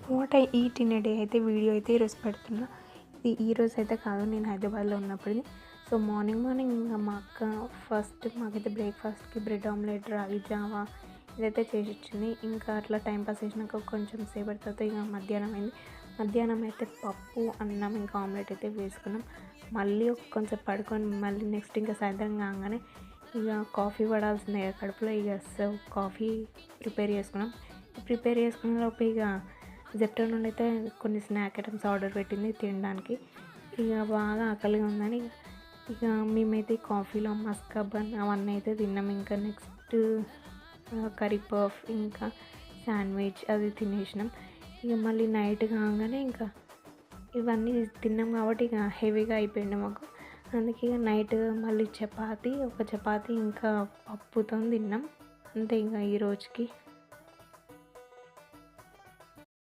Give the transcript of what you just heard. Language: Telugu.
What I eat in a day అయితే వీడియో అయితే ఈరోజు పెడుతున్నా. ఇది ఈరోజు అయితే కాదు, నేను హైదరాబాద్లో ఉన్నప్పుడు. సో మార్నింగ్ ఇంకా మా అక్క ఫస్ట్ మాకైతే బ్రేక్ఫాస్ట్కి బ్రెడ్ ఆమ్లెట్, రాగి జావా ఇదైతే చేసి ఇచ్చింది. ఇంకా అట్లా టైంపాస్ చేసినాక కొంచెం సేపటి తర్వాత ఇక మధ్యాహ్నం అయింది. మధ్యాహ్నం అయితే పప్పు, అన్నం ఇంకా ఆమ్లెట్ అయితే వేసుకున్నాం. మళ్ళీ కొంచెం పడుకొని మళ్ళీ నెక్స్ట్ ఇంకా సాయంత్రం కాగానే ఇక కాఫీ పడాల్సిందే కడుపులో. ఇక సో కాఫీ ప్రిపేర్ చేసుకున్న లోపు ఇక జెప్టో నుండి అయితే కొన్ని స్నాక్ ఐటమ్స్ ఆర్డర్ పెట్టింది తినడానికి. ఇక బాగా ఆకలిగా ఉందని ఇక మేమైతే కాఫీలో మస్కా బన్ అవన్నీ అయితే తిన్నాం. ఇంకా నెక్స్ట్ కర్రీ పఫ్ ఇంకా శాండ్విచ్ అది తినేసినాం. ఇక మళ్ళీ నైట్ కాగానే ఇంకా ఇవన్నీ తిన్నాం కాబట్టి ఇక హెవీగా అయిపోయింది మాకు. అందుకే ఇక నైట్ మళ్ళీ ఒక చపాతీ ఇంకా పప్పుతో తిన్నాం. అంతే ఇంకా ఈ రోజుకి.